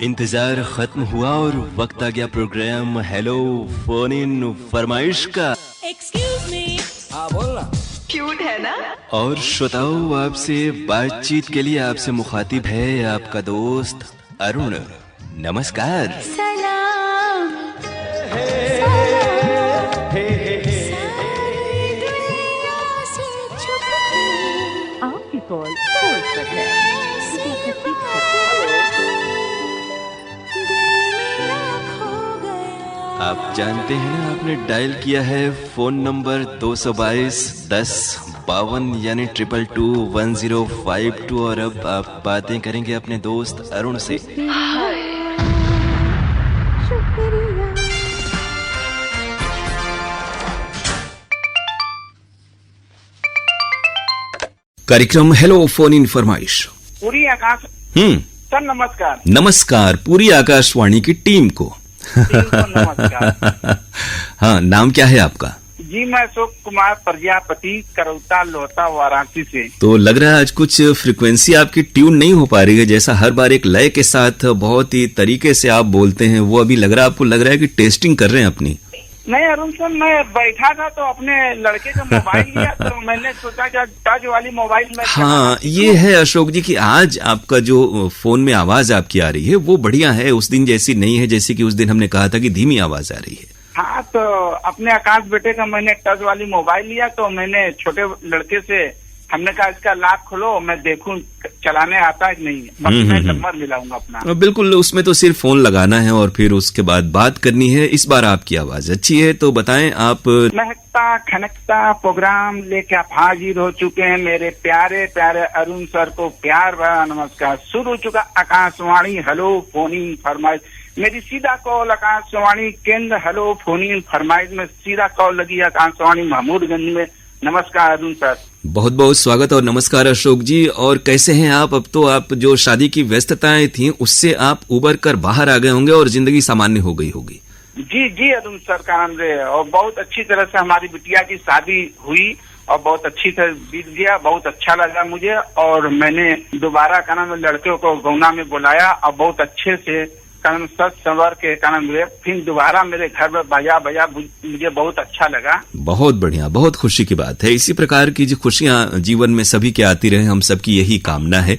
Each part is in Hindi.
इंतजार खत्म हुआ और वक्त आ गया प्रोग्राम हेलो फोन इन फरमाइश का। Excuse me. हाँ बोल ना। क्यूट है ना। और श्रोताओ, आपसे बातचीत के लिए आपसे मुखातिब है आपका दोस्त अरुण। नमस्कार। सलाम आपकी कॉल होल्ड पर है। आप जानते हैं ना, आपने डायल किया है फोन नंबर 222 10 52 यानी 2221 और अब आप बातें करेंगे अपने दोस्त अरुण से। कार्यक्रम हेलो फोन इन फरमाइश। पूरी आकाश सर नमस्कार। नमस्कार पूरी आकाशवाणी की टीम को। नमस्कार। हाँ, नाम क्या है आपका? जी मैं अशोक कुमार प्रजापति, करौता लोहता वाराणसी से। तो लग रहा है आज कुछ फ्रिक्वेंसी आपकी ट्यून नहीं हो पा रही है, जैसा हर बार एक लय के साथ बहुत ही तरीके से आप बोलते हैं, वो अभी लग रहा है आपको लग रहा है कि टेस्टिंग कर रहे हैं अपनी। नहीं अरुण सर, मैं बैठा था तो अपने लड़के का मोबाइल लिया तो मैंने सोचा कि टच वाली मोबाइल में। हाँ, ये है अशोक जी कि आज आपका जो फोन में आवाज आपकी आ रही है वो बढ़िया है, उस दिन जैसी नहीं है जैसे कि उस दिन हमने कहा था कि धीमी आवाज आ रही है। हाँ, तो अपने आकाश बेटे का मैंने टच वाली मोबाइल लिया तो मैंने छोटे लड़के से हमने कहा इसका लॉक खोलो, मैं देखूं चलाने आता है कि नहीं। बाकी मैं नंबर मिलाऊंगा अपना। बिल्कुल, उसमें तो सिर्फ फोन लगाना है और फिर उसके बाद बात करनी है। इस बार आपकी आवाज अच्छी है, तो बताएं आप। महकता खनकता प्रोग्राम लेके आप हाजिर हो चुके हैं मेरे प्यारे प्यारे अरुण सर को प्यार भरा नमस्कार। शुरू हो चुका आकाशवाणी हेलो फोन इन फरमाइश। मेरी सीधा कॉल आकाशवाणी केंद्र हेलो फोन इन फरमाइश में सीधा कॉल लगी आकाशवाणी महमूदगंज में। नमस्कार अरुण सर। बहुत बहुत स्वागत और नमस्कार अशोक जी। और कैसे हैं आप? अब तो आप जो शादी की व्यस्तताएं थी उससे आप उबर कर बाहर आ गए होंगे और जिंदगी सामान्य हो गई होगी। जी जी अरुण सर का नाम रे, और बहुत अच्छी तरह से हमारी बिटिया की शादी हुई और बहुत अच्छी तरह बीत गया। बहुत अच्छा लगा मुझे और मैंने दोबारा का नाम लड़के को गौना में बुलाया और बहुत अच्छे से कारण सच संवर के कारण फिर दोबारा मेरे घर में बजा मुझे बहुत अच्छा लगा। बहुत बढ़िया, बहुत खुशी की बात है। इसी प्रकार की जो खुशियां जीवन में सभी के आती रहे, हम सबकी यही कामना है।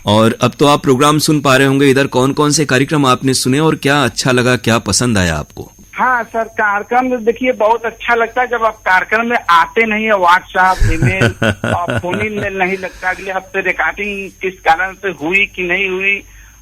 और अब तो आप प्रोग्राम सुन पा रहे होंगे, इधर कौन कौन से कार्यक्रम आपने सुने और क्या अच्छा लगा, क्या पसंद आया आपको? हाँ सर, कार्यक्रम देखिए बहुत अच्छा लगता है जब आप कार्यक्रम में आते नहीं है। व्हाट्सएप ईमेल और फोन इन मेल नहीं लगता। अगले हफ्ते रिकॉर्डिंग किस कारण से हुई कि नहीं हुई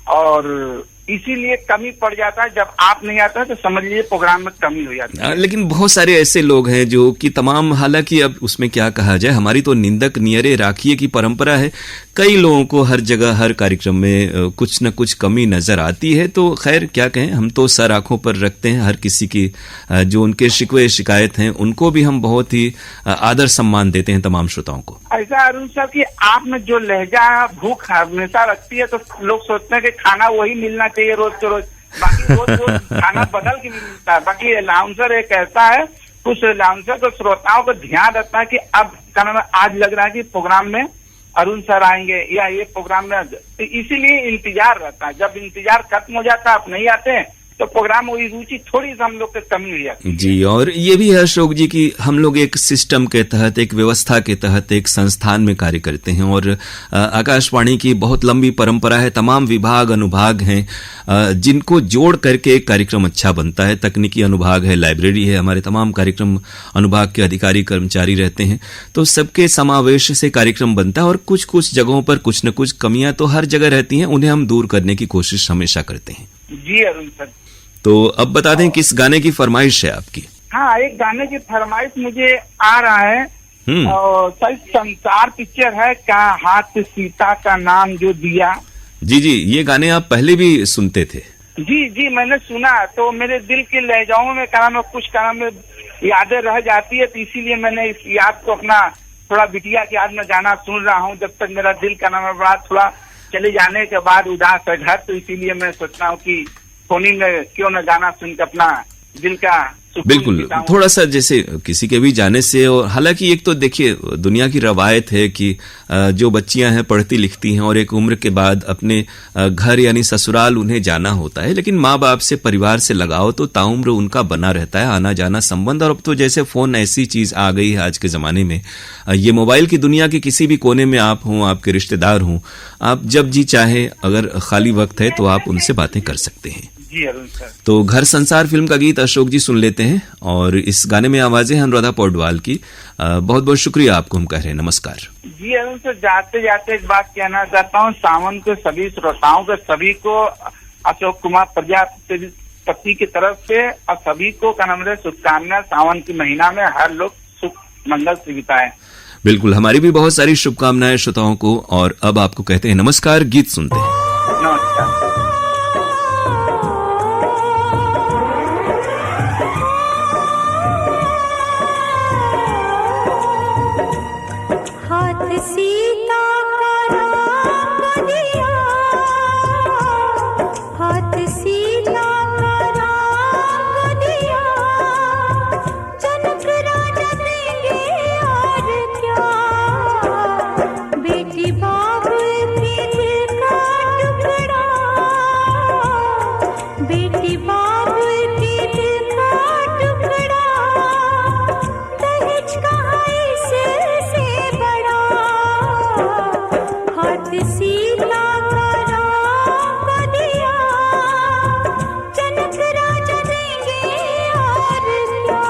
और इसीलिए कमी पड़ जाता है। जब आप नहीं आते हैं तो समझ लीजिए प्रोग्राम में कमी हो जाती है। लेकिन बहुत सारे ऐसे लोग हैं जो कि तमाम, हालांकि अब उसमें क्या कहा जाए, हमारी तो निंदक नियरे राखिए की परंपरा है। कई लोगों को हर जगह हर कार्यक्रम में कुछ न कुछ कमी नजर आती है। तो खैर क्या कहें, हम तो सर आंखों पर रखते हैं हर किसी की जो उनके शिकवे शिकायत हैं, उनको भी हम बहुत ही आदर सम्मान देते हैं तमाम श्रोताओं को। ऐसा अरुण सर कि आप में जो लहजा भूख हमेशा रखती है तो लोग सोचते हैं कि खाना वही मिलना चाहिए रोज के रोज। बाकी रोज खाना बदल के मिलता है। बाकी अलाउंसर एक ऐसा है, कुछ अलाउंसर को श्रोताओं को ध्यान रखना है कि अब कारण आज लग रहा है कि प्रोग्राम में अरुण सर आएंगे या ये प्रोग्राम में, तो इसीलिए इंतजार रहता है। जब इंतजार खत्म हो जाता है, आप नहीं आते हैं तो प्रोग्राम वही रुचि थोड़ी सी हम लोग के कमी हुई है। जी, और ये भी है अशोक जी कि हम लोग एक सिस्टम के तहत, एक व्यवस्था के तहत एक संस्थान में कार्य करते हैं और आकाशवाणी की बहुत लंबी परंपरा है। तमाम विभाग अनुभाग हैं जिनको जोड़ करके एक कार्यक्रम अच्छा बनता है। तकनीकी अनुभाग है, लाइब्रेरी है, हमारे तमाम कार्यक्रम अनुभाग के अधिकारी कर्मचारी रहते हैं। तो सबके समावेश से कार्यक्रम बनता है और कुछ कुछ जगहों पर कुछ न कुछ कमियां तो हर जगह रहती हैं, उन्हें हम दूर करने की कोशिश हमेशा करते हैं। जी अरुण सर। तो अब बता दें किस गाने की फरमाइश है आपकी? हाँ, एक गाने की फरमाइश मुझे आ रहा है और सही संसार पिक्चर है, क्या हाथ सीता का नाम जो दिया। जी जी, ये गाने आप पहले भी सुनते थे? जी जी, मैंने सुना तो मेरे दिल के लहजाओं में कारण कुछ कारण में यादें रह जाती है, तो इसीलिए मैंने इस याद को अपना थोड़ा बिटिया की याद में गाना सुन रहा हूँ। जब तक मेरा दिल का नाम बड़ा थोड़ा चले जाने के बाद उदास है घर, तो इसीलिए मैं सोचता हूँ कि फोनी में क्यों न गाना सुन के अपना दिल का सुकून बिल्कुल, बिताऊं। थोड़ा सा जैसे किसी के भी जाने से, और हालांकि एक तो देखिए दुनिया की रवायत है कि जो बच्चियां हैं पढ़ती लिखती हैं और एक उम्र के बाद अपने घर यानी ससुराल उन्हें जाना होता है, लेकिन माँ बाप से परिवार से लगाव तो ताउम्र उनका बना रहता है, आना जाना संबंध। और अब तो जैसे फोन ऐसी चीज आ गई है आज के जमाने में, ये मोबाइल की दुनिया के किसी भी कोने में आप हों, आपके रिश्तेदार हों, आप जब जी चाहे अगर खाली वक्त है तो आप उनसे बातें कर सकते हैं। जी अरुण सर। तो घर संसार फिल्म का गीत अशोक जी सुन लेते हैं, और इस गाने में आवाजें हैं अनुराधा पौडवाल की। बहुत बहुत शुक्रिया आपको हम कह रहे हैं, नमस्कार। जी अरुण सर, जाते जाते एक बात कहना चाहता हूँ सावन के सभी श्रोताओं के, सभी को अशोक कुमार प्रजापति की तरफ से, और सभी को कनम्र शुभकामनाएं। सावन के महीना में हर लोग सुख मंगल से बिताए। बिल्कुल, हमारी भी बहुत सारी शुभकामनाएं श्रोताओं को, और अब आपको कहते हैं नमस्कार, गीत सुनते हैं। नमस्कार। हाथ सीता का राम दिया, हाथ सीता का राम दिया, जनक राजा देंगे और क्या, बेटी बाप के दिल का टुकड़ा, बेटी बाप के दिल का टुकड़ा, दहेज कहाँ इससे बड़ा, हाथ सीता का राम को दिया, जनक राजा देंगे और क्या।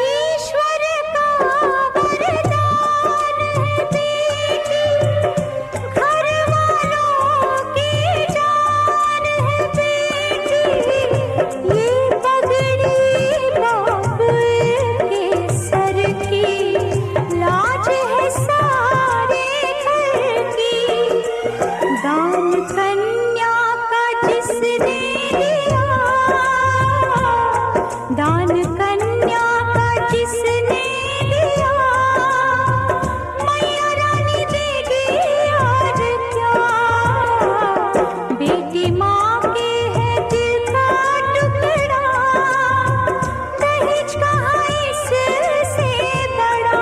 ईश्वर का वरदान है बेटी, घर वालों की जान है बेटी, ये पगड़ी बाप के सर की, लाज है सारे घर की, दान कन्या का जिसने दिया, दान कन्या का जिसने दिया, मैया रानी देगी और क्या, बेटी माँ के है दिल का टुकड़ा, दहेज कहाँ इससे बड़ा।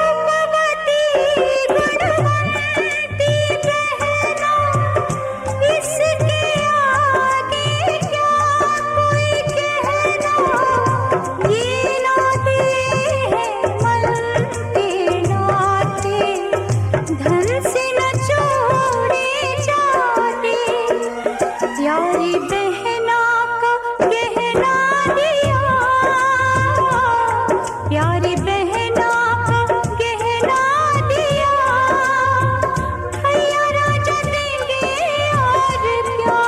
रूपवती गुणवंती बहना, इसके आगे क्या कोई कहना, ये नाते हैं मन के नाते, धन से न छोड़े जाते, प्यारी बहना का गहना दिया, प्यारी बहना का गहना दिया, भैया राजा देंगे और क्या,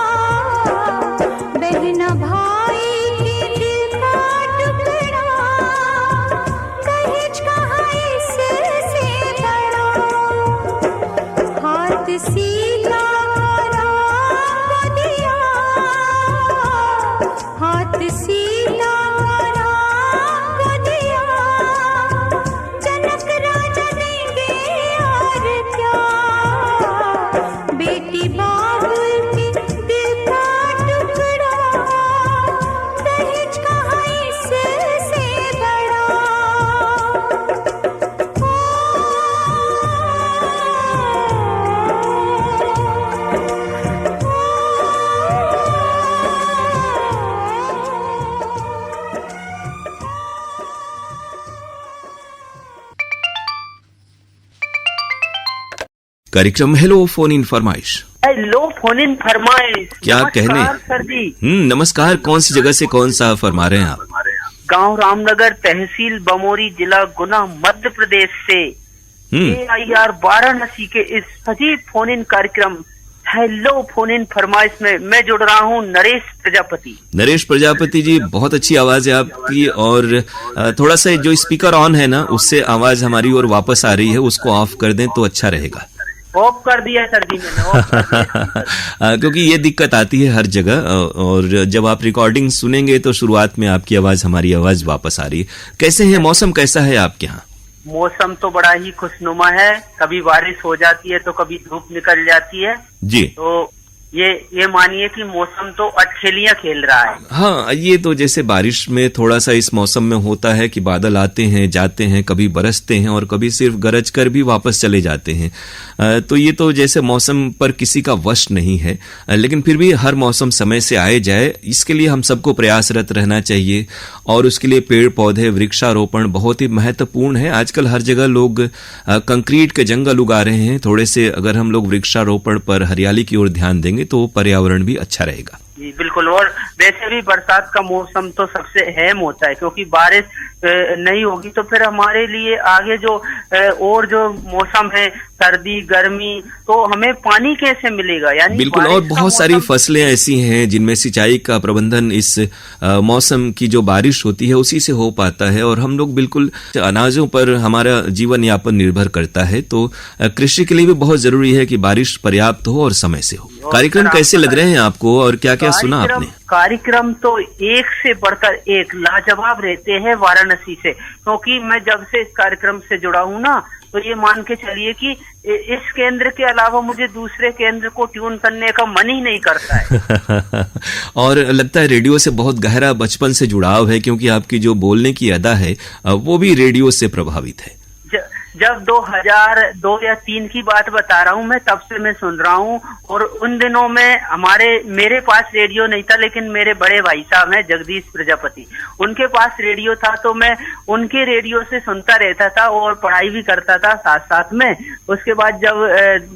बहना भाई के दिल का टुकड़ा, दहेज कहाँ इससे बड़ा, हाथ सीता का राम को दिया, हाथ सीता का राम कार्यक्रम हेलो फोन इन फरमाइश। हेलो फोन इन फरमाइश। क्या कहने? सर जी। नमस्कार। कौन सी जगह से कौन सा फरमा रहे हैं आप? गांव रामनगर, तहसील बमोरी, जिला गुना, मध्य प्रदेश से AIR वाराणसी के इस सजीव फोन इन कार्यक्रम हेलो फोन इन फरमाइश में मैं जुड़ रहा हूँ नरेश प्रजापति। नरेश प्रजापति जी, बहुत अच्छी आवाज है आपकी, और थोड़ा सा जो स्पीकर ऑन है ना, उससे आवाज हमारी ओर वापस आ रही है, उसको ऑफ कर दें तो अच्छा रहेगा। ऑफ कर दिया सर जी मैंने, ऑफ कर दिया। क्योंकि ये दिक्कत आती है हर जगह, और जब आप रिकॉर्डिंग सुनेंगे तो शुरुआत में आपकी आवाज हमारी आवाज वापस आ रही है। कैसे है मौसम, कैसा है आपके यहाँ? मौसम तो बड़ा ही खुशनुमा है, कभी बारिश हो जाती है तो कभी धूप निकल जाती है जी। तो ये मानिए कि मौसम तो अटखेलियां खेल रहा है। हाँ, ये तो जैसे बारिश में थोड़ा सा इस मौसम में होता है कि बादल आते हैं जाते हैं, कभी बरसते हैं और कभी सिर्फ गरज कर भी वापस चले जाते हैं। तो ये तो जैसे मौसम पर किसी का वश नहीं है, लेकिन फिर भी हर मौसम समय से आए जाए, इसके लिए हम सबको प्रयासरत रहना चाहिए। और उसके लिए पेड़ पौधे वृक्षारोपण बहुत ही महत्वपूर्ण है। आजकल हर जगह लोग कंक्रीट के जंगल उगा रहे हैं, थोड़े से अगर हम लोग वृक्षारोपण पर हरियाली की ओर ध्यान देंगे तो पर्यावरण भी अच्छा रहेगा। जी बिल्कुल। और वैसे भी बरसात का मौसम तो सबसे अहम होता है, क्योंकि बारिश नहीं होगी तो फिर हमारे लिए आगे जो और जो मौसम है, सर्दी गर्मी, तो हमें पानी कैसे मिलेगा? यानी बिल्कुल। और बहुत सारी फसलें ऐसी हैं जिनमें सिंचाई का प्रबंधन इस मौसम की जो बारिश होती है उसी से हो पाता है, और हम लोग बिल्कुल अनाजों पर हमारा जीवन यापन निर्भर करता है। तो कृषि के लिए भी बहुत जरूरी है कि बारिश पर्याप्त हो और समय से हो। कार्यक्रम कैसे लग रहे हैं आपको, और क्या क्या सुना आपने? कार्यक्रम तो एक से बढ़कर एक लाजवाब रहते हैं वाराणसी से, क्योंकि मैं जब से इस कार्यक्रम से जुड़ा हूँ ना, तो ये मान के चलिए कि इस केंद्र के अलावा मुझे दूसरे केंद्र को ट्यून करने का मन ही नहीं करता है। और लगता है रेडियो से बहुत गहरा बचपन से जुड़ाव है, क्योंकि आपकी जो बोलने की अदा है वो भी रेडियो से प्रभावित है। जब 2002 या 3 की बात बता रहा हूँ मैं, तब से मैं सुन रहा हूँ। और उन दिनों में मेरे पास रेडियो नहीं था, लेकिन मेरे बड़े भाई साहब हैं जगदीश प्रजापति, उनके पास रेडियो था, तो मैं उनके रेडियो से सुनता रहता था और पढ़ाई भी करता था साथ साथ में। उसके बाद जब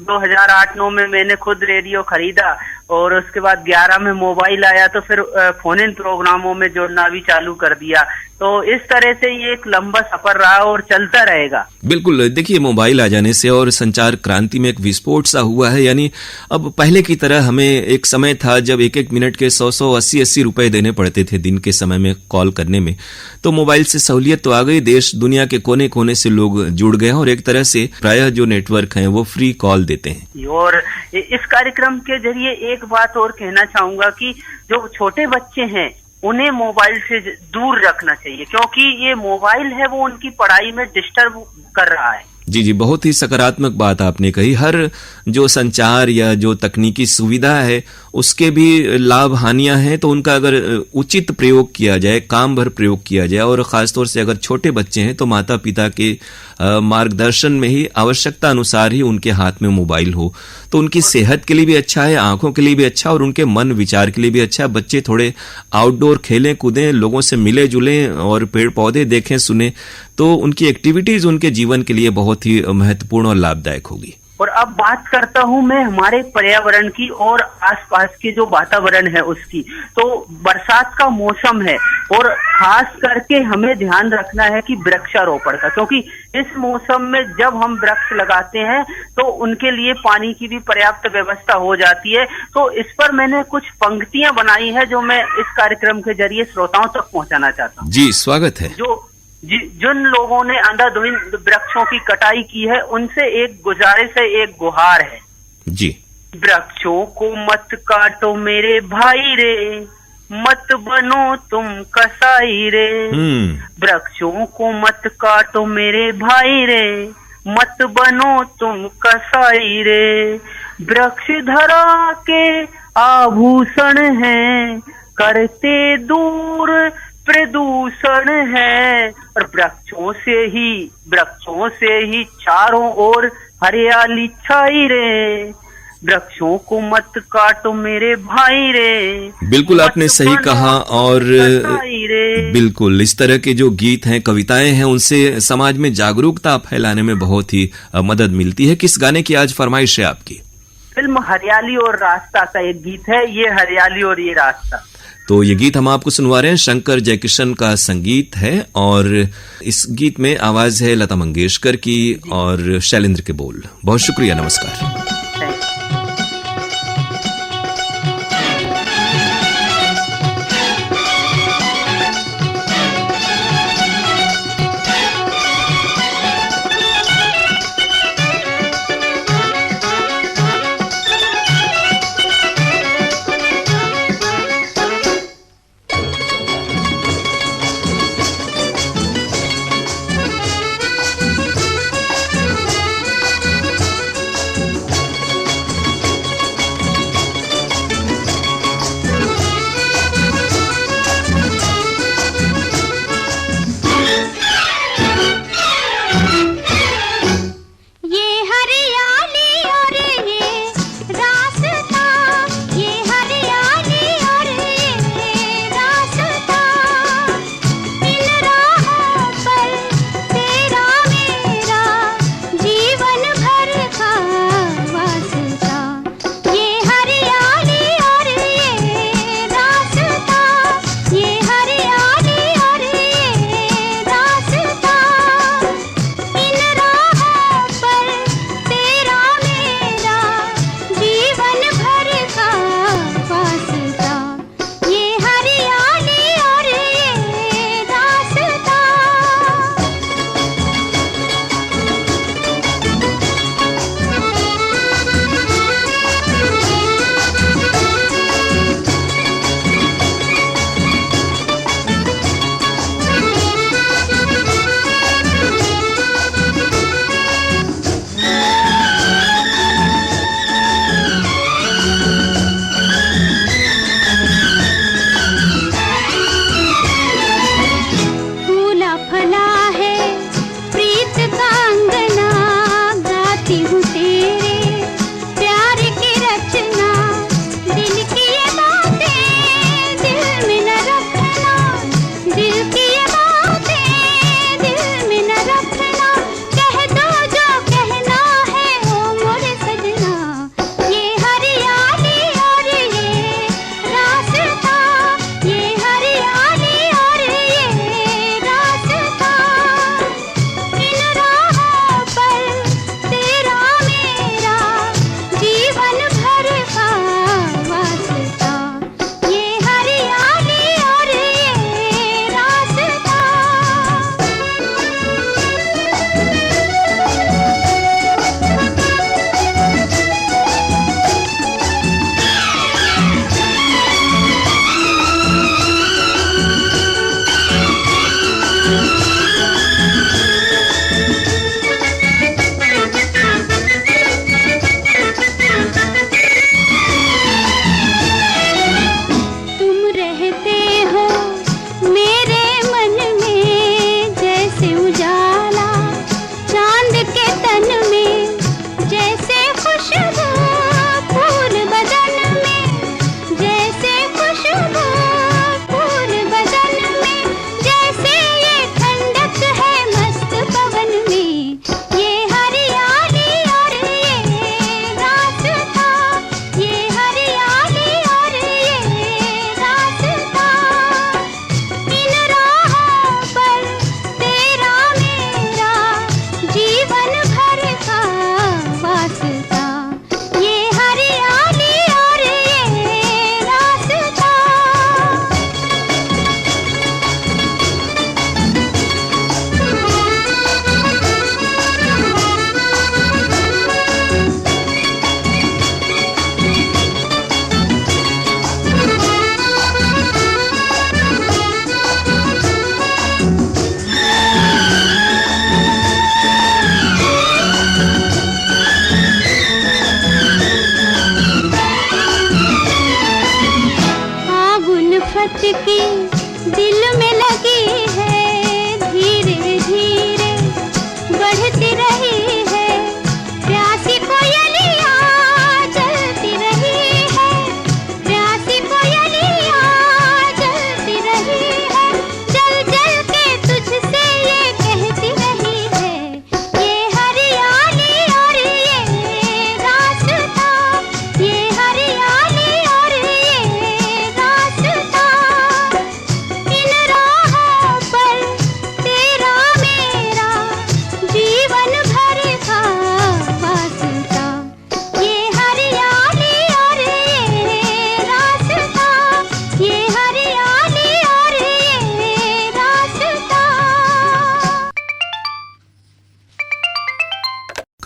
2008-9 में मैंने खुद रेडियो खरीदा, और उसके बाद 11 में मोबाइल आया, तो फिर फोन इन प्रोग्रामों में जोड़ना भी चालू कर दिया। तो इस तरह से ये एक लंबा सफर रहा और चलता रहेगा। बिल्कुल। देखिए, मोबाइल आ जाने से और संचार क्रांति में एक विस्फोट सा हुआ है। यानी अब पहले की तरह हमें एक समय था जब 1-1 मिनट के 100-100, 80-80 रुपए देने पड़ते थे दिन के समय में कॉल करने में। तो मोबाइल से सहूलियत तो आ गई, देश दुनिया के कोने कोने से लोग जुड़ गए, और एक तरह से प्रायः जो नेटवर्क हैं वो फ्री कॉल देते हैं। और इस कार्यक्रम के जरिए एक बात और कहना चाहूंगा कि जो छोटे बच्चे हैं उन्हें मोबाइल से दूर रखना चाहिए, क्योंकि ये मोबाइल है वो उनकी पढ़ाई में डिस्टर्ब कर रहा है। जी जी, बहुत ही सकारात्मक बात आपने कही। हर जो संचार या जो तकनीकी सुविधा है उसके भी लाभ हानियां हैं, तो उनका अगर उचित प्रयोग किया जाए, काम भर प्रयोग किया जाए, और खासतौर से अगर छोटे बच्चे हैं तो माता पिता के मार्गदर्शन में ही, आवश्यकता अनुसार ही उनके हाथ में मोबाइल हो, तो उनकी सेहत के लिए भी अच्छा है, आंखों के लिए भी अच्छा, और उनके मन विचार के लिए भी अच्छा है। बच्चे थोड़े आउटडोर खेलें कूदें, लोगों से मिले जुलें और पेड़ पौधे देखें सुने, तो उनकी एक्टिविटीज उनके जीवन के लिए बहुत ही महत्वपूर्ण और लाभदायक होगी। और अब बात करता हूँ मैं हमारे पर्यावरण की और आसपास के जो वातावरण है उसकी। तो बरसात का मौसम है और खास करके हमें ध्यान रखना है कि वृक्षारोपण का, क्योंकि इस मौसम में जब हम वृक्ष लगाते हैं तो उनके लिए पानी की भी पर्याप्त व्यवस्था हो जाती है। तो इस पर मैंने कुछ पंक्तियां बनाई है जो मैं इस कार्यक्रम के जरिए श्रोताओं तक पहुंचाना चाहता हूँ। जी, स्वागत है। जिन लोगों ने अंधाधुंध वृक्षों की कटाई की है उनसे एक गुजारिश है, एक गुहार है जी। वृक्षों को मत काटो मेरे भाई रे, मत बनो तुम कसाई रे। वृक्षों को मत काटो मेरे भाई रे, मत बनो तुम कसाई रे। वृक्ष धरा के आभूषण हैं, करते दूर प्रदूषण है। और वृक्षों से ही चारों ओर हरियाली छाई रे। वृक्षों को मत काटो मेरे भाई रे, बिल्कुल आपने मत सही बनो कहा। और कसाई रे। बिल्कुल इस तरह के जो गीत हैं, कविताएं हैं, उनसे समाज में जागरूकता फैलाने में बहुत ही मदद मिलती है। किस गाने की आज फरमाइश है आपकी? फिल्म हरियाली और रास्ता का एक गीत है, ये हरियाली और ये रास्ता। तो ये गीत हम आपको सुनवा रहे हैं, शंकर जयकिशन का संगीत है और इस गीत में आवाज है लता मंगेशकर की और शैलेंद्र के बोल। बहुत शुक्रिया, नमस्कार।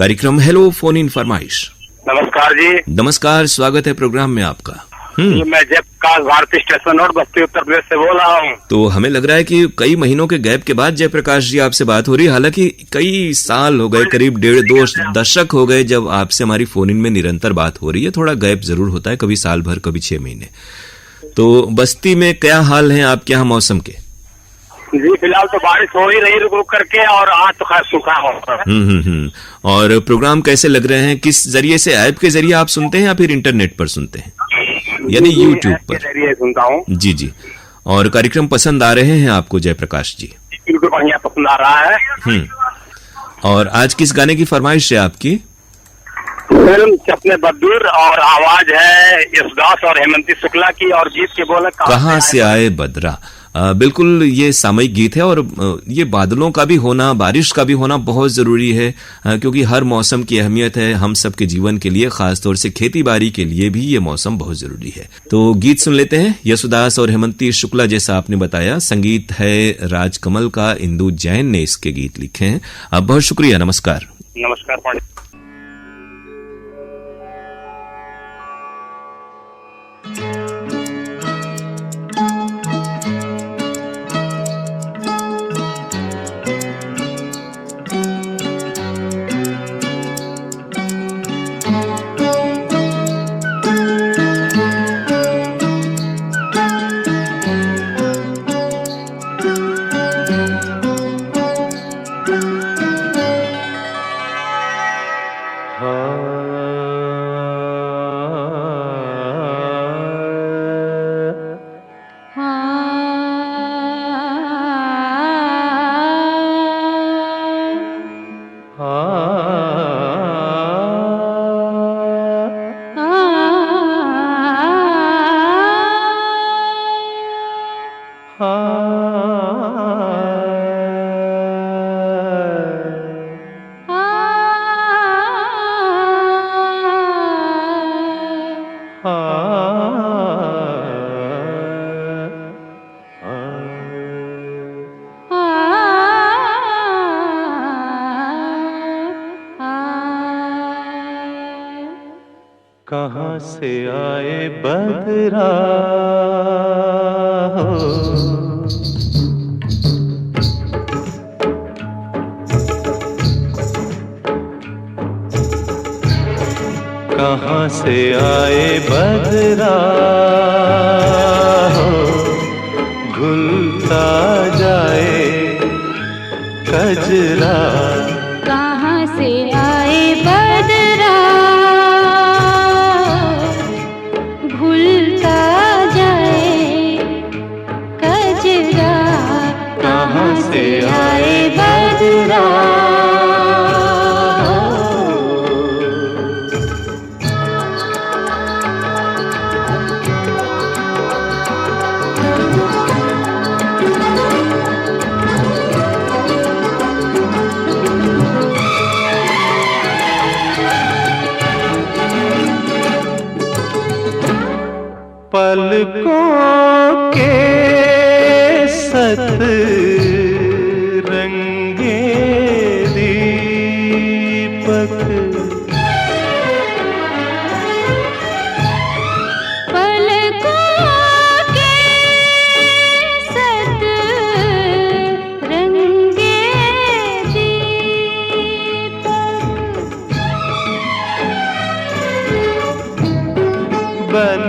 कार्यक्रम हेलो फोन इन फरमाइश। नमस्कार जी। नमस्कार, स्वागत है प्रोग्राम में आपका। जी, मैं जयप्रकाश भारती स्टेशन रोड बस्ती उत्तर प्रदेश से बोल रहा हूँ। तो हमें लग रहा है कि कई महीनों के गैप के बाद जयप्रकाश जी आपसे बात हो रही है। हालांकि कई साल हो गए, करीब 1.5-2 दशक हो गए जब आपसे हमारी फोन इन में निरंतर बात हो रही है। थोड़ा गैप जरूर होता है, कभी साल भर, कभी 6 महीने। तो बस्ती में क्या हाल है आपके यहाँ मौसम के? जी, फिलहाल तो बारिश हो ही रही रुक रुक करके, और आज तो खैर सूखा हो। और प्रोग्राम कैसे लग रहे हैं? किस जरिए से, ऐप के जरिए आप सुनते हैं या फिर इंटरनेट पर सुनते हैं, यानी यूट्यूब पर? जरिए सुनता हूँ। जी जी। और कार्यक्रम पसंद आ रहे हैं आपको जयप्रकाश जी? बिल्कुल बढ़िया पसंद आ रहा है। और आज किस गाने की फरमाइश है आपकी? फिल्म चपने बदूर, और आवाज है यशदास और हेमंती शुक्ला की, और गीत के बोले कहाँ से आए बदरा। बिल्कुल ये सामयिक गीत है, और ये बादलों का भी होना, बारिश का भी होना बहुत जरूरी है, क्योंकि हर मौसम की अहमियत है हम सबके जीवन के लिए, खासतौर से खेती बाड़ी के लिए भी ये मौसम बहुत जरूरी है। तो गीत सुन लेते हैं। यशदास और हेमंती शुक्ला जैसा आपने बताया, संगीत है राजकमल का, इंदु जैन ने इसके गीत लिखे हैं। बहुत शुक्रिया, नमस्कार। नमस्कार पंडित। कहाँ से आए बदरा कहाँ से आए बदरा घुलता जाए कजरा। कहाँ से आए बदरा भूलता जाए कजरा। कहाँ से आए बदरा पलकों के सत रंगे दीपक पलकों के सत रंगे दीपक बन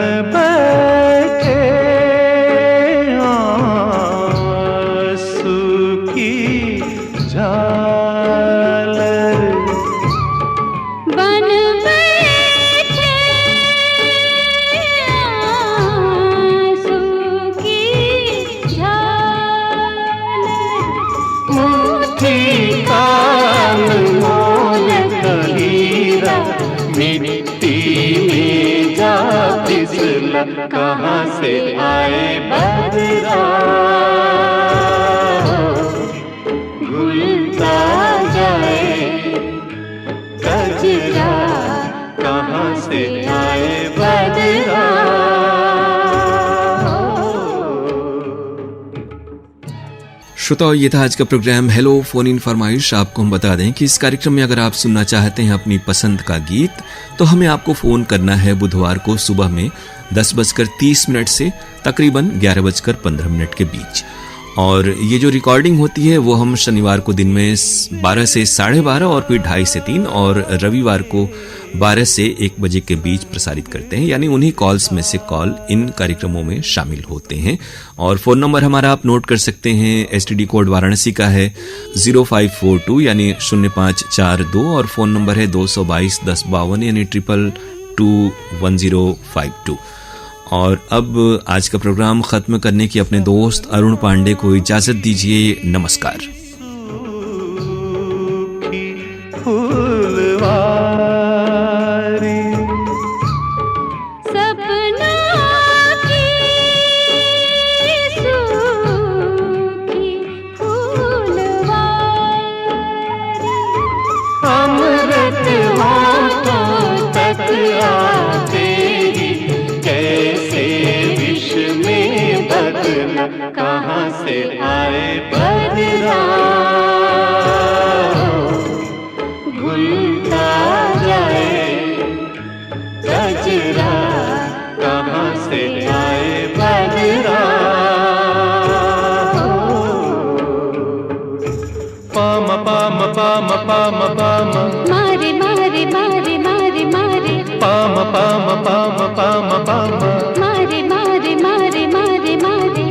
कहाँ से आए बदरा घुलता जाए कजरा। कहाँ से आए बदरा श्रोताओं, ये था आज का प्रोग्राम हेलो फोन इन फरमाइश। आपको हम बता दें कि इस कार्यक्रम में अगर आप सुनना चाहते हैं अपनी पसंद का गीत, तो हमें आपको फ़ोन करना है बुधवार को सुबह में 10:30 से तकरीबन 11:15 के बीच। और ये जो रिकॉर्डिंग होती है वो हम शनिवार को दिन में 12 से 12:30 और फिर 2:30 से 3 और रविवार को 12 से 1 बजे के बीच प्रसारित करते हैं। यानी उन्हीं कॉल्स में से कॉल इन कार्यक्रमों में शामिल होते हैं। और फ़ोन नंबर हमारा आप नोट कर सकते हैं, STD कोड वाराणसी का है 0542 यानी 0542 और फ़ोन नंबर है 222 1052 यानी 22211052। और अब आज का प्रोग्राम खत्म करने की अपने दोस्त अरुण पांडे को इजाजत दीजिए। नमस्कार। कहाँ से आए बदरा, भूलता जाए गजरा, कहाँ से आए बदरा। Palm palm palm palm palm मारे मारे मारे मारे मारे palm palm palm palm palm मारे मारे मारे मारे मारे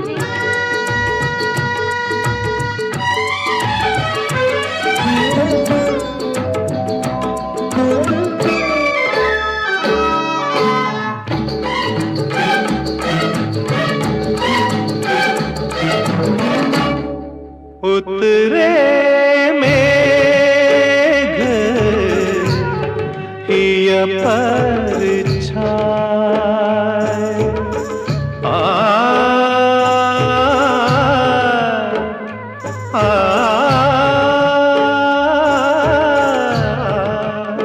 उतरे मेघ हिया परछाए,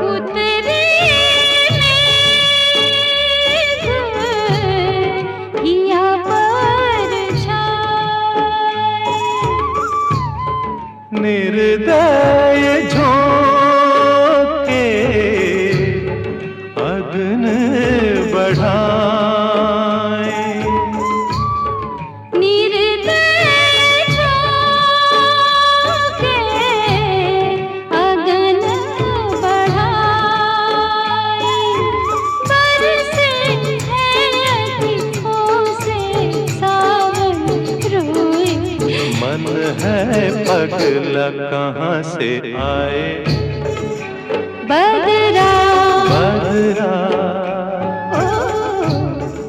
उतरे मेघ हिया परछाए, निर्दय झोंके अग्न बढ़ाए, निर्दय झोंके अगन बढ़ाए, बरसे है अतिथों से सावन रोए, मन है पगला कहाँ से आए बदरा बदरा।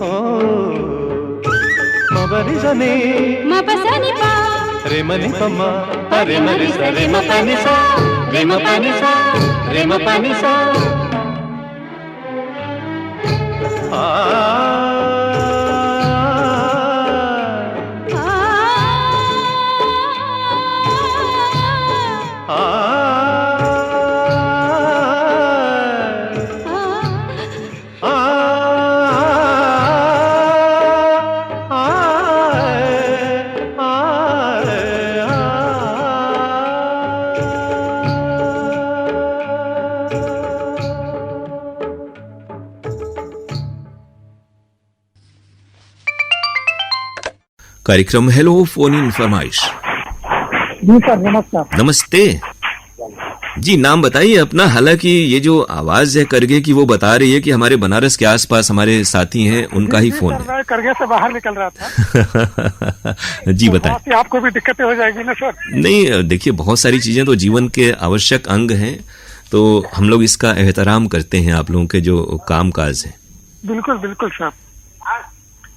ओ मबरी जने मपसनी पा रे मनि पमा रे मनि सा रे म पानी सा रे म पानी सा रे म पानी सा। कार्यक्रम हेलो फोन इन फरमाइश। जी सर, नमस्कार। नमस्ते जी, नाम बताइए अपना। हालांकि ये जो आवाज है करगे की वो बता रही है कि हमारे बनारस के आसपास हमारे साथी हैं, उनका ही फोन है। मैं करगे से बाहर निकल रहा था। जी बताइए। तो आपको भी दिक्कतें हो जाएगी ना सर? नहीं, देखिए बहुत सारी चीजें तो जीवन के आवश्यक अंग हैं, तो हम लोग इसका एहतराम करते हैं आप लोगों के जो काम काज है। बिल्कुल बिल्कुल सर।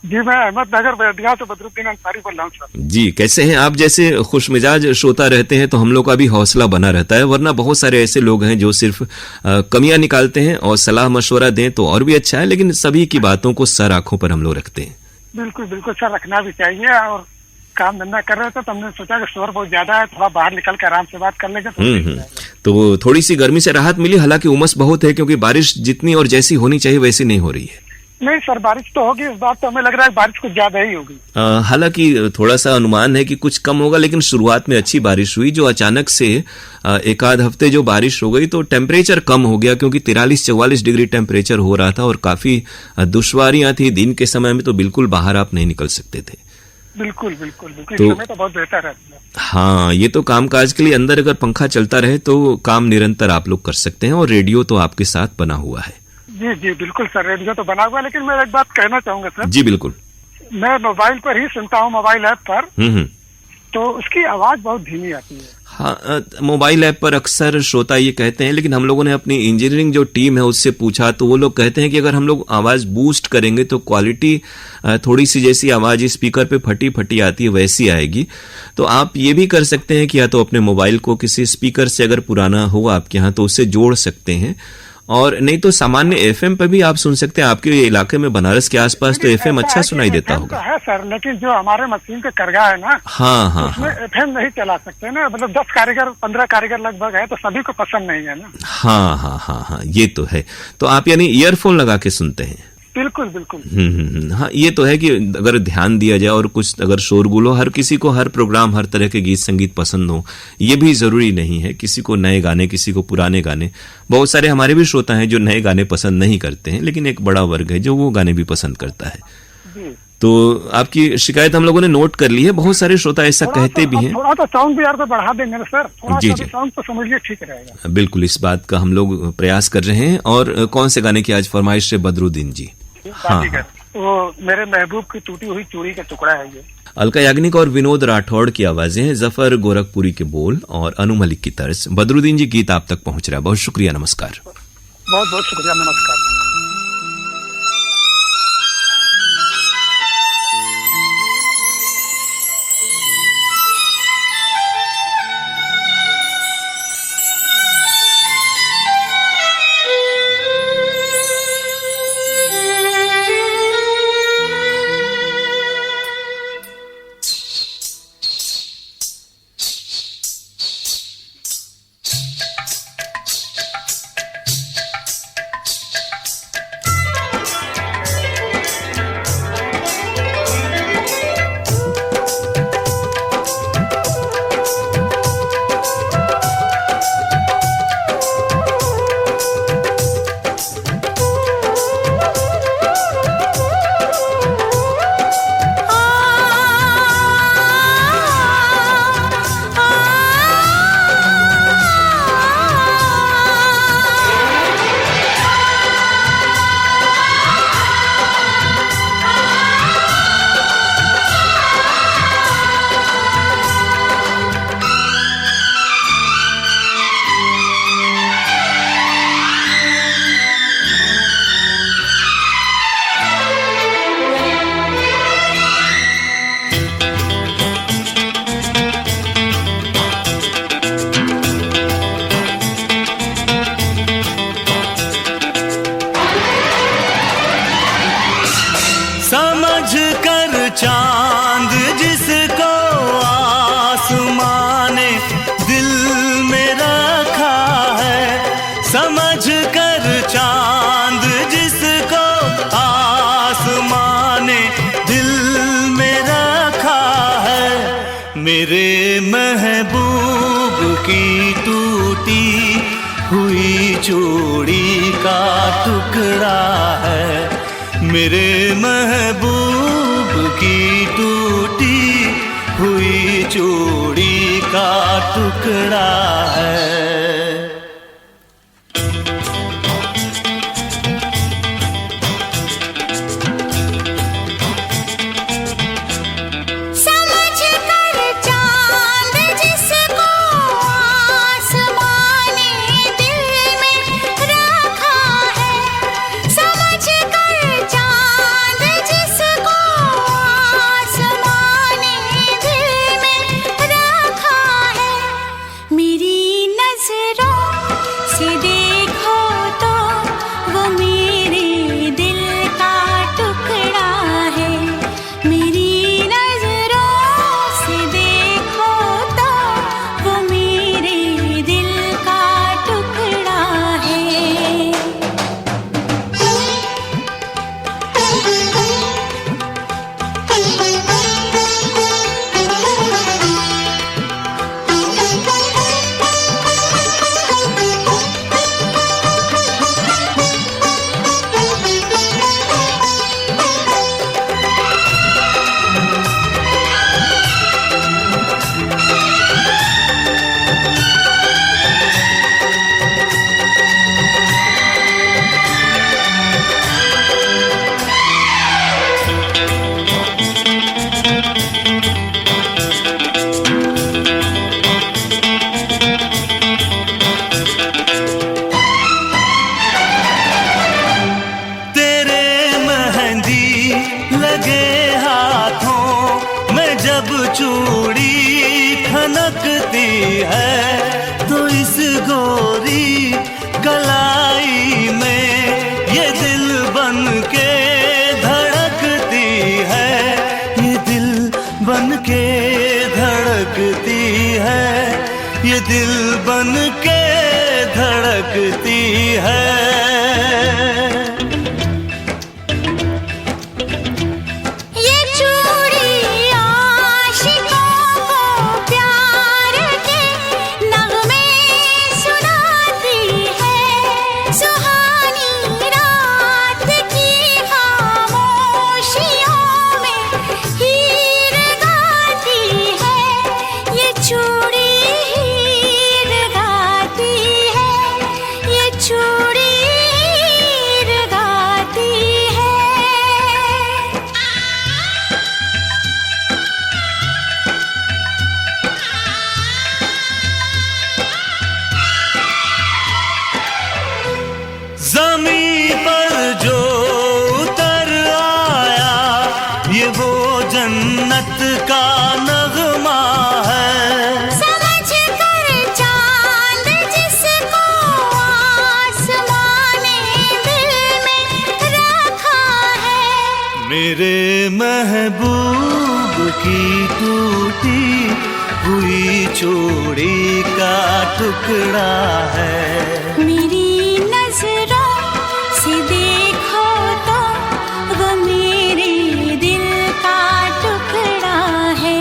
जी, मैं अहमदनगर बैठिया तो बदरुद्दीन अंसारी बोल रहा हूँ सर। जी, कैसे हैं आप? जैसे खुश मिजाज श्रोता रहते हैं तो हम लोग का भी हौसला बना रहता है, वरना बहुत सारे ऐसे लोग हैं जो सिर्फ कमियां निकालते हैं और सलाह मशवरा दें तो और भी अच्छा है, लेकिन सभी की बातों को सर आंखों पर हम लोग रखते हैं। बिल्कुल बिल्कुल सर, रखना भी चाहिए। और काम धंधा कर रहे थे तो हमने सोचा कि शोर बहुत ज्यादा है, थोड़ा बाहर निकल कर आराम से बात कर लेंगे तो थोड़ी सी गर्मी से राहत मिली। हालांकि उमस बहुत है क्योंकि बारिश जितनी और जैसी होनी चाहिए वैसी नहीं हो रही है। नहीं सर, बारिश तो होगी इस बार, तो हमें लग रहा है बारिश कुछ ज्यादा ही होगी। हालांकि थोड़ा सा अनुमान है कि कुछ कम होगा, लेकिन शुरुआत में अच्छी बारिश हुई। जो अचानक से एक आध हफ्ते जो बारिश हो गई तो टेम्परेचर कम हो गया, क्योंकि 43-44 डिग्री टेम्परेचर हो रहा था और काफी दुश्वारियां थी। दिन के समय में तो बिल्कुल बाहर आप नहीं निकल सकते थे। बिल्कुल बिल्कुल बिल्कुल, तो- इस समय तो बहुत बेहतर है। हाँ, ये तो कामकाज के लिए अंदर अगर पंखा चलता रहे तो काम निरंतर आप लोग कर सकते हैं, और रेडियो तो आपके साथ बना हुआ है। जी जी बिल्कुल सर, रेडियो तो बना हुआ है, लेकिन मैं एक बात कहना चाहूंगा सर। जी बिल्कुल। मैं मोबाइल पर ही सुनता हूँ, मोबाइल ऐप पर, हम्म। तो उसकी आवाज बहुत धीमी आती है। हाँ, मोबाइल ऐप पर अक्सर श्रोता ये कहते हैं, लेकिन हम लोगों ने अपनी इंजीनियरिंग जो टीम है उससे पूछा तो वो लोग कहते हैं कि अगर हम लोग आवाज बूस्ट करेंगे तो क्वालिटी थोड़ी सी, जैसी आवाज स्पीकर पे फटी फटी आती है वैसी आएगी। तो आप ये भी कर सकते हैं कि या तो अपने मोबाइल को किसी स्पीकर से, अगर पुराना हो आपके यहाँ तो उससे जोड़ सकते हैं, और नहीं तो सामान्य एफएम पे भी आप सुन सकते हैं। आपके इलाके में बनारस के आसपास तो एफएम अच्छा सुनाई देता FM होगा। तो है सर, लेकिन जो हमारे मशीन का करगा है ना, हाँ हाँ उसमें हाँ एफएम नहीं चला सकते ना, मतलब 10 कारीगर 15 कारीगर लगभग है, तो सभी को पसंद नहीं है ना। हाँ हाँ हाँ हाँ, ये तो है। तो आप यानी ईयरफोन लगा के सुनते हैं? बिल्कुल बिल्कुल। हाँ, ये तो है कि अगर ध्यान दिया जाए और कुछ अगर शोरगुल हो, हर किसी को हर प्रोग्राम, हर तरह के गीत संगीत पसंद हो, ये भी जरूरी नहीं है। किसी को नए गाने, किसी को पुराने गाने। बहुत सारे हमारे भी श्रोता हैं जो नए गाने पसंद नहीं करते हैं, लेकिन एक बड़ा वर्ग है जो वो गाने भी पसंद करता है। जी। तो आपकी शिकायत हम लोगों ने नोट कर ली है। बहुत सारे श्रोता ऐसा कहते भी हैं। थोड़ा तो साउंड भी यार तो बढ़ा देंगे ना सर, थोड़ा जी, सा जी। भी साउंड तो समझिए ठीक रहेगा। बिल्कुल, इस बात का हम लोग प्रयास कर रहे हैं। और कौन से गाने की आज फरमाइश है बदरुद्दीन जी? हाँ, वो मेरे महबूब की टूटी हुई चूड़ी का टुकड़ा है ये। अलका याग्निक और विनोद राठौड़ की आवाजें हैं, जफर गोरखपुरी के बोल और अनु मलिक की तर्ज। बदरुद्दीन जी, गीत आप तक पहुंच रहा है। बहुत शुक्रिया, नमस्कार। बहुत बहुत शुक्रिया, नमस्कार। चांद जिसको आसमां ने दिल में रखा है, समझ कर चांद जिसको आसमां ने दिल में रखा है, मेरे महबूब की टूटी हुई चूड़ी का टुकड़ा है, मेरे महबूब की टूटी हुई चूड़ी का टुकड़ा है। मेरी नजर लगे हाथों में जब चूड़ी खनकती है तो इस गोरी कलाई में ये दिल बन के धड़कती है, ये दिल बन के धड़कती है, ये दिल बन के धड़कती है। ज़मीं पर जो उतर आया ये वो जन्नत का नगमा है। समझ कर चांद जिसको आसमां ने दिल में रखा है, मेरे महबूब की टूटी हुई चूड़ी का टुकड़ा है। मेरी नजरों से देखो तो वो मेरे दिल का टुकड़ा है।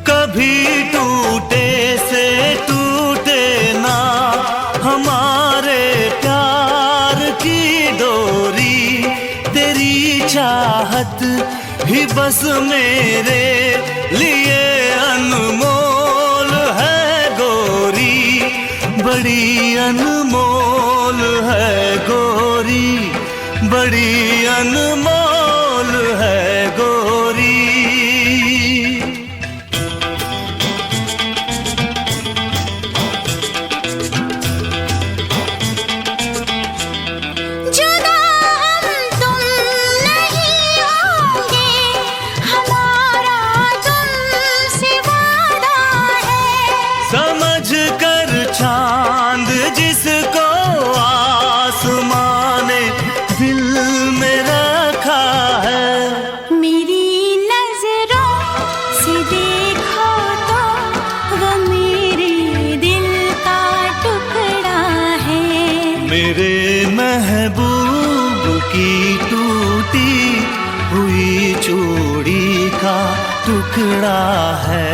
कभी टूटे से टूटे ना हमारे प्यार की डोरी, तेरी चाहत ही बस मेरे लिए अनमोल है गोरी, बड़ी अनमोल है गोरी, बड़ी अनमोल है गोरी। समझ कर चांद जिसको आसमां ने दिल में रखा है, मेरी नजरों से देखो तो वो मेरे दिल का टुकड़ा है। मेरे महबूब की टूटी हुई चूड़ी का टुकड़ा है।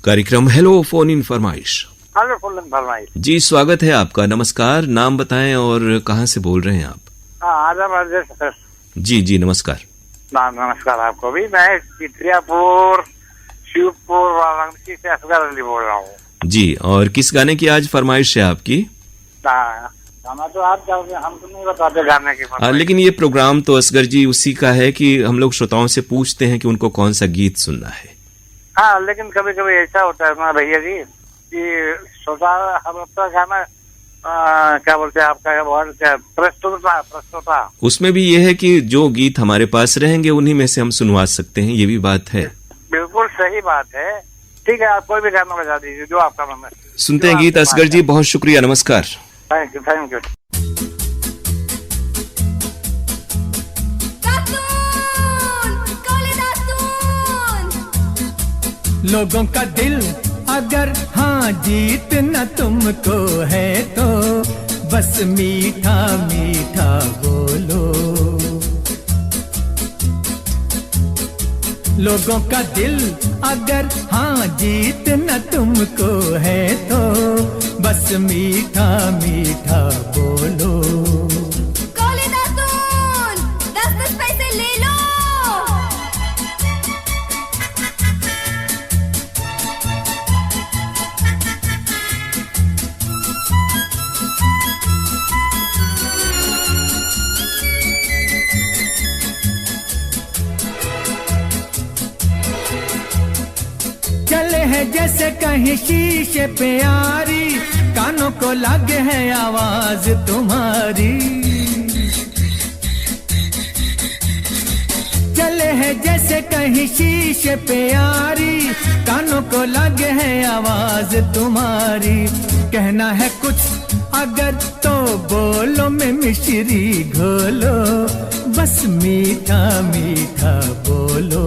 कार्यक्रम हेलो फोन इन फरमाइश। हेलो फुल्लन फरमाइश। जी स्वागत है आपका। नमस्कार, नाम बताएं और कहाँ से बोल रहे हैं आप? आजम अर्जन सर। जी नमस्कार। नमस्कार आपको भी। मैं चित्रियापुर शिवपुर वाराणसी से असगर अली बोल रहा हूँ। जी, और किस गाने की आज फरमाइश है आपकी? गाना तो आप गाओगे, हम तो नहीं बताते गाने की फरमाइश। लेकिन ये प्रोग्राम तो असगर जी उसी का है कि हम लोग श्रोताओं से पूछते हैं कि उनको कौन सा गीत सुनना है। हाँ, लेकिन कभी कभी ऐसा होता है ना भैया जी कि श्रोता हम अपना गाना क्या बोलते हैं आपका प्रस्तुता उसमें भी ये है कि जो गीत हमारे पास रहेंगे उन्हीं में से हम सुनवा सकते हैं, ये भी बात है। बिल्कुल सही बात है। ठीक है, आप कोई भी गाना बजा दीजिए जो आपका मन है। सुनते हैं गीत असगर जी। बहुत शुक्रिया, नमस्कार। Thank you. लोगों का दिल अगर हाँ जीतना तुमको है तो बस मीठा मीठा बोलो। लोगों का दिल अगर हाँ जीतना तुमको है तो बस मीठा मीठा बोलो। जैसे कहीं शीशे पे यारी, कानों को लगे है आवाज तुम्हारी। चले है जैसे कहीं शीशे पे यारी, कानों को लगे है आवाज तुम्हारी। कहना है कुछ अगर तो बोलो में मिश्री घोलो, बस मीठा मीठा बोलो।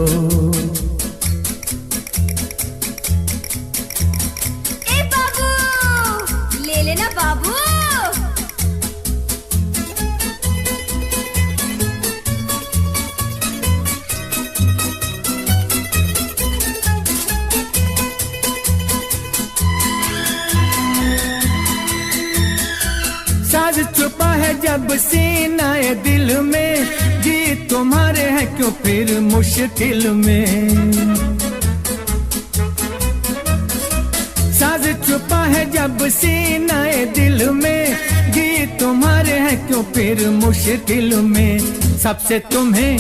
साज छुपा है जब सीनाए दिल में, गीत तुम्हारे हैं क्यों फिर मुश्किल में। साज छुपा है जब सीनाए दिल में, गीत तुम्हारे हैं क्यों फिर मुश्किल में। सबसे तुम्हें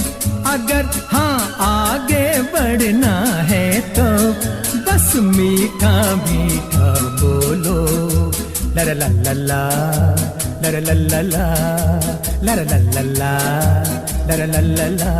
अगर हाँ आगे बढ़ना है तो बस मीठा मीठा बोलो। ला ला ला ला ला ला ला ला ला ला ला ला ला ला ला ला।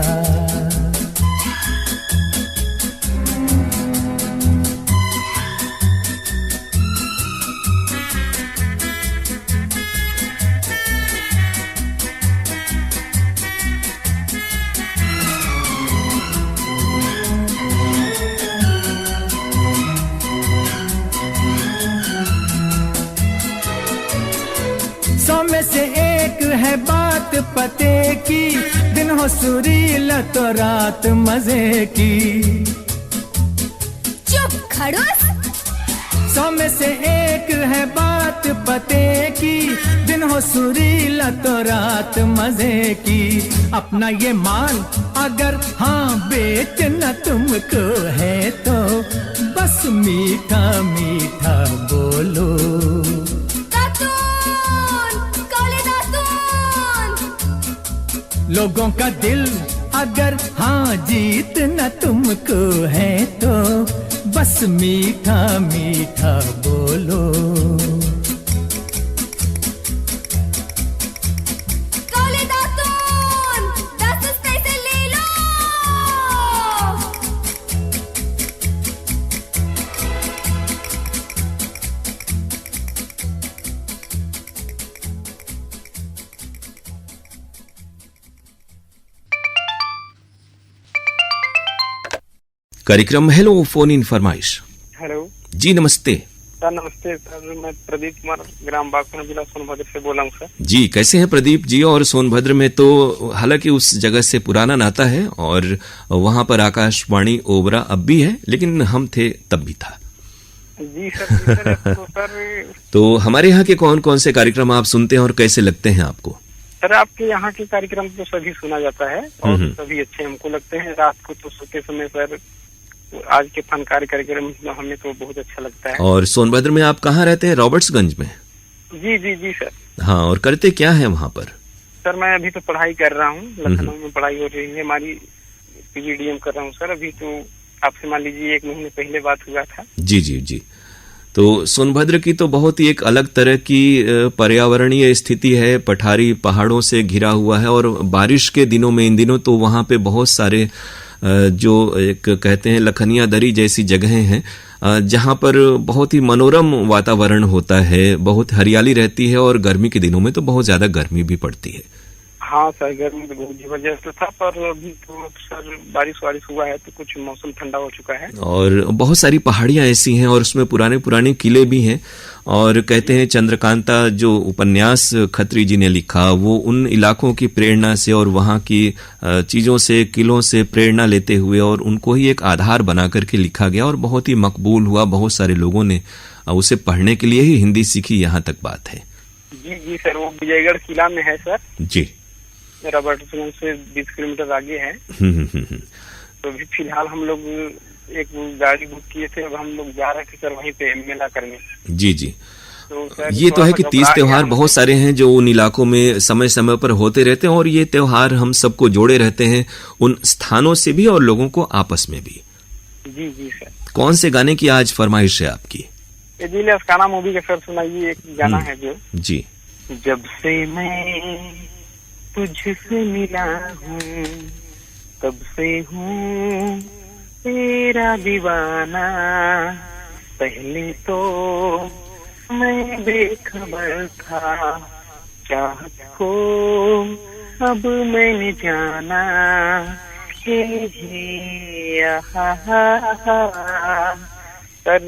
सौ में से एक है बात पते की, दिन हो सुरीला तो रात मजे की। चुप खड़ूस। 100 में से एक है बात पते की, दिन हो सुरीला तो रात मजे की। अपना ये माल अगर हाँ बेचना तुमको है तो बस मीठा मीठा बोलो। लोगों का दिल अगर हाँ जीतना तुमको है तो बस मीठा मीठा बोलो। कार्यक्रम हेलो फोन इन फरमाइश। हेलो जी नमस्ते सर। नमस्ते सर, मैं प्रदीप कुमार ग्राम बागपन जिला सोनभद्र से बोला हूँ सर। जी कैसे हैं प्रदीप जी? और सोनभद्र में तो हालांकि उस जगह से पुराना नाता है और वहां पर आकाशवाणी ओबरा अब भी है, लेकिन हम थे तब भी था। जी सर तो सर तो हमारे यहाँ के कौन कौन से कार्यक्रम आप सुनते हैं और कैसे लगते हैं आपको? सर आपके यहाँ के कार्यक्रम तो सभी सुना जाता है और सभी अच्छे हमको लगते हैं। रात को तो सोते समय सर आज के फनकार कार्यक्रम हमें तो बहुत अच्छा लगता है। और सोनभद्र में आप कहाँ रहते हैं? रॉबर्ट्सगंज में? जी जी जी सर। हाँ, और करते क्या है वहाँ पर? सर मैं अभी तो पढ़ाई कर रहा हूँ, लखनऊ में पढ़ाई हो रही है हमारी, PGDM कर रहा हूँ सर। अभी तो आपसे मान लीजिए 1 महीने पहले बात हुआ था। जी जी जी। तो सोनभद्र की तो बहुत ही एक अलग तरह की पर्यावरणीय स्थिति है, पठारी पहाड़ों से घिरा हुआ है और बारिश के दिनों में इन दिनों तो वहाँ पे बहुत सारे जो एक कहते हैं लखनिया दरी जैसी जगहें हैं जहाँ पर बहुत ही मनोरम वातावरण होता है, बहुत हरियाली रहती है और गर्मी के दिनों में तो बहुत ज्यादा गर्मी भी पड़ती है। हाँ सर, गर्मी तो बहुत जबरदस्त था, पर अभी तो सर बारिश हुआ है तो कुछ मौसम ठंडा हो चुका है। और बहुत सारी पहाड़ियां ऐसी हैं और उसमें पुराने पुराने किले भी हैं और कहते हैं चंद्रकांता जो उपन्यास खत्री जी ने लिखा वो उन इलाकों की प्रेरणा से और वहाँ की चीज़ों से, किलों से प्रेरणा लेते हुए और उनको ही एक आधार बना करके लिखा गया और बहुत ही मकबूल हुआ। बहुत सारे लोगों ने उसे पढ़ने के लिए ही हिंदी सीखी, यहाँ तक बात है। जी जी सर, वो विजयगढ़ किला में है सर। जी, रॉबर्ट्सगंज से 20 किलोमीटर आगे है। तो अभी फिलहाल हम लोग एक गाड़ी बुक किए थे, अब हम लोग जा रहे थे सर वहीं पे मेला करने। जी जी। तो सर ये तो है कि 30 त्योहार बहुत सारे हैं जो उन इलाकों में समय समय पर होते रहते हैं और ये त्योहार हम सबको जोड़े रहते हैं उन स्थानों से भी और लोगों को आपस में भी। जी जी सर। कौन से गाने की आज फरमाइश है आपकी? ये दिल अफसाना मूवी का सर सुनाइए, एक गाना है जो। जी। जब से मैं तुझसे मिला हूँ तब से हूँ तेरा दीवाना, पहले तो मैं बेखबर था चाहत को, अब मैंने जाना सर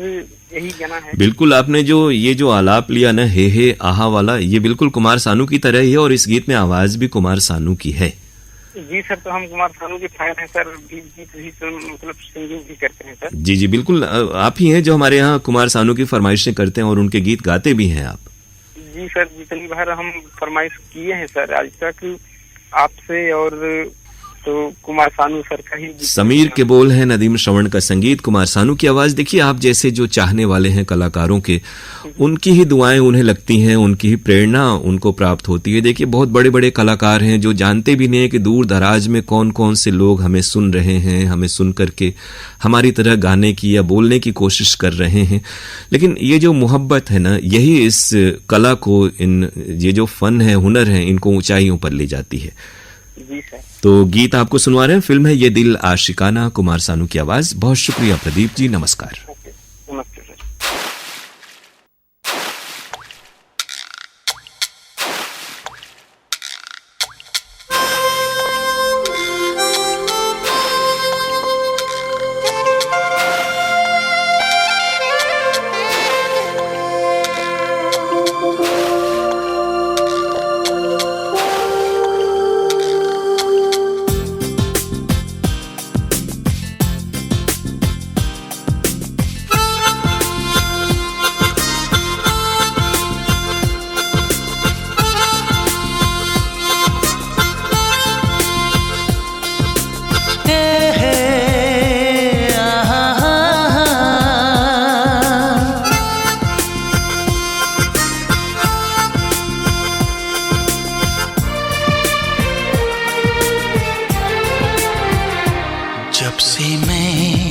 यही गाना है। बिल्कुल, आपने जो ये जो आलाप लिया ना हे आहा वाला, ये बिल्कुल कुमार सानू की तरह ही है और इस गीत में आवाज भी कुमार सानू की है। जी सर, तो हम कुमार सानू के फैन हैं सर, गीत भी मतलब सिंगिंग भी करते हैं सर। जी जी बिल्कुल, आप ही हैं जो हमारे यहाँ कुमार सानू की फरमाइशें करते हैं और उनके गीत गाते भी हैं आप। जी सर, जितनी बार हम फरमाइश किए हैं सर आज तक आपसे, और तो कुमार सानू सर का ही। समीर के बोल है, नदीम श्रवण का संगीत, कुमार सानू की आवाज। देखिए, आप जैसे जो चाहने वाले हैं कलाकारों के, उनकी ही दुआएं उन्हें लगती हैं, उनकी ही प्रेरणा उनको प्राप्त होती है। देखिए, बहुत बड़े बड़े कलाकार हैं जो जानते भी नहीं है कि दूर दराज में कौन कौन से लोग हमें सुन रहे हैं, हमें सुन करके हमारी तरह गाने की या बोलने की कोशिश कर रहे हैं। लेकिन ये जो मोहब्बत है ना, यही इस कला को, ये जो फन है, हुनर है, इनको ऊंचाइयों पर ले जाती है। जी सर। तो गीत आपको सुनवा रहे हैं, फिल्म है ये दिल आशिकाना, कुमार सानू की आवाज। बहुत शुक्रिया प्रदीप जी, नमस्कार। नमस्ते सर। जब से मैं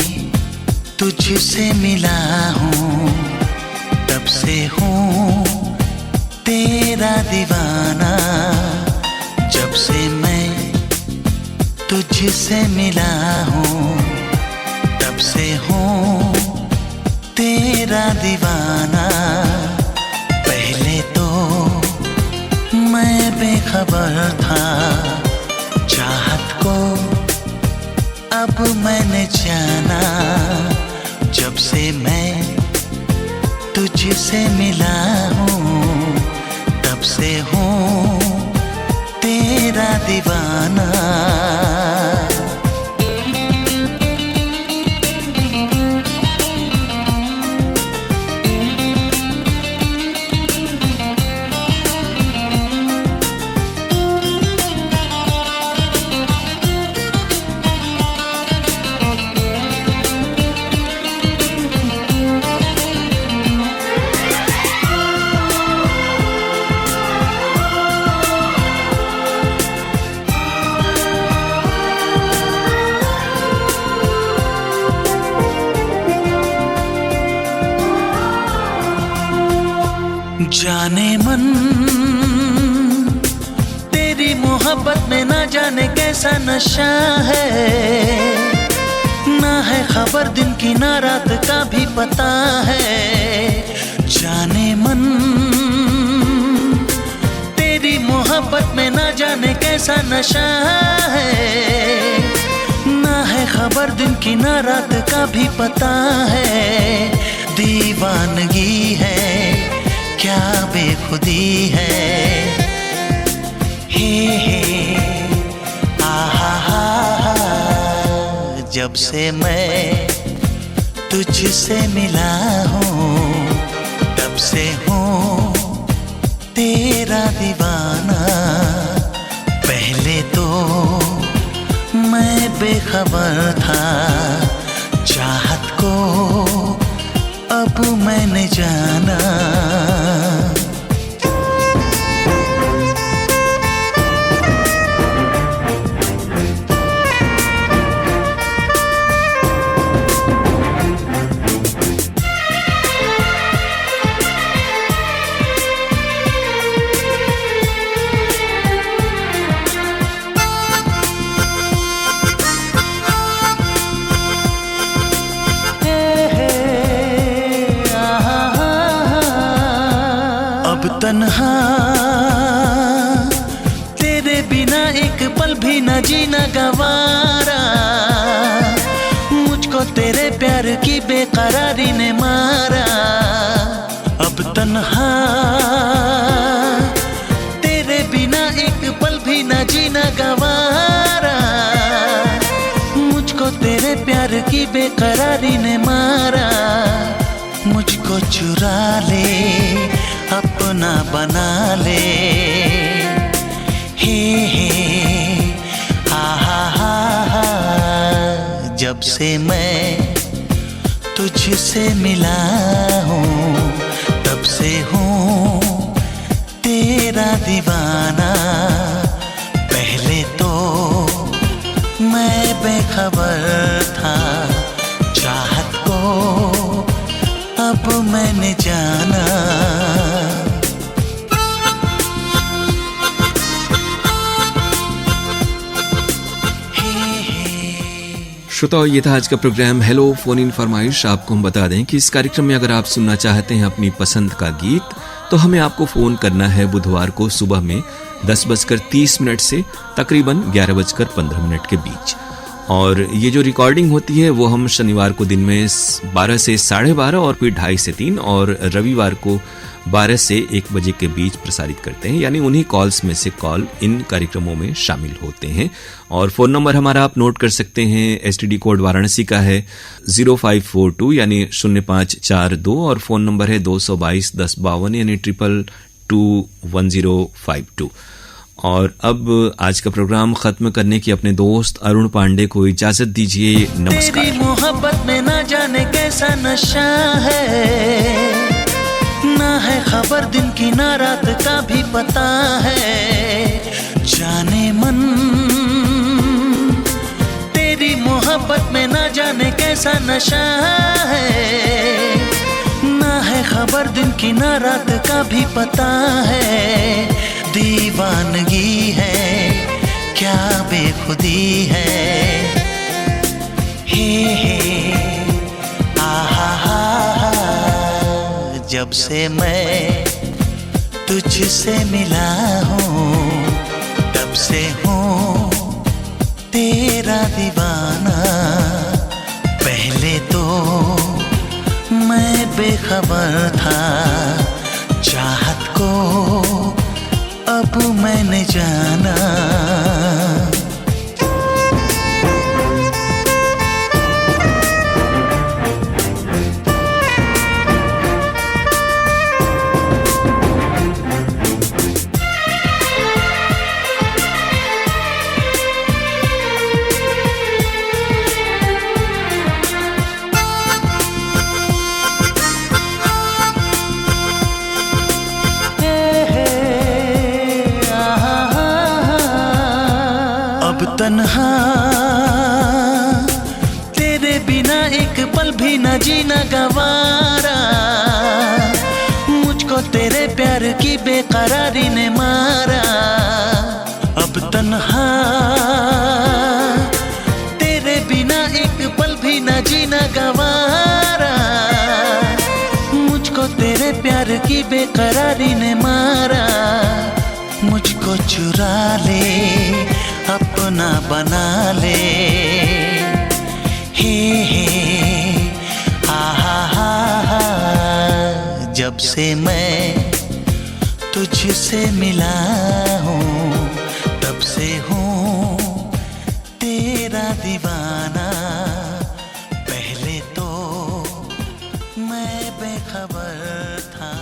तुझसे मिला हूँ तब से हूँ तेरा दीवाना, जब से मैं तुझसे मिला हूँ तब से हूँ तेरा दीवाना, पहले तो मैं बेखबर था चाहत को, अब मैंने जाना, जब से मैं तुझसे मिला हूँ तब से हूँ तेरा दीवाना। जाने मन तेरी मोहब्बत में ना जाने कैसा नशा है, ना है खबर दिन की ना रात का भी पता है। जाने मन तेरी मोहब्बत में ना जाने कैसा नशा है, ना है खबर दिन की ना रात का भी पता है। दीवानगी है क्या बेखुदी है, हे आहा हा। जब से मैं तुझसे मिला हूँ तब से हूँ तेरा दीवाना। पहले तो मैं बेखबर था चाहत को, अब मैंने जाना। तन्हा तेरे बिना एक पल भी न जीना गवारा, मुझको तेरे प्यार की बेकरारी ने मारा। अब तन्हा तेरे बिना एक पल भी न जीना गवारा, मुझको तेरे प्यार की बेकरारी ने मारा। मुझको चुरा ले अपना बना ले, हे आहा हा। जब से मैं तुझसे मिला हूँ तब से हूँ तेरा दीवाना। पहले तो मैं बेखबर था चाहत को, अब मैंने जाना। श्रोताओं, ये था आज का प्रोग्राम हेलो फोन इन फरमाइश। आपको हम बता दें कि इस कार्यक्रम में अगर आप सुनना चाहते हैं अपनी पसंद का गीत तो हमें आपको फ़ोन करना है बुधवार को सुबह में 10:30 से तकरीबन 11:15 के बीच। और ये जो रिकॉर्डिंग होती है वो हम शनिवार को दिन में 12 से 12:30 और फिर 2:30 से 3 और रविवार को 12 से 1 बजे के बीच प्रसारित करते हैं। यानी उन्हीं कॉल्स में से कॉल इन कार्यक्रमों में शामिल होते हैं। और फ़ोन नंबर हमारा आप नोट कर सकते हैं, STD कोड वाराणसी का है 0542 यानी 0542 और फ़ोन नंबर है 222-1052 यानी 22221052। और अब आज का प्रोग्राम खत्म करने की अपने दोस्त अरुण पांडे को इजाजत दीजिए। नमस्कार। तेरी मोहब्बत में ना जाने कैसा नशा है, ना है खबर दिन की ना रात का भी पता है। जाने मन तेरी मोहब्बत में ना जाने कैसा नशा है, ना है खबर दिन की ना रात का भी पता है। दीवानगी है क्या बेखुदी है, हे आहा हा। जब से मैं तुझसे मिला हूँ तब से हूँ तेरा दीवाना। पहले तो मैं बेखबर था चाहत को, अब मैंने जाना। तन्हा तेरे बिना एक पल भी न जीना गवारा, मुझको तेरे प्यार की बेकरारी ने मारा। अब तन्हा तेरे बिना एक पल भी न जीना गवारा। मुझको तेरे प्यार की बेकरारी ने मारा। मुझको चुरा ले, अपना बना ले। हे आहा हा हा। जब से मैं तुझसे मिला हूँ, तब से हूँ तेरा दीवाना। पहले तो मैं बेखबर था।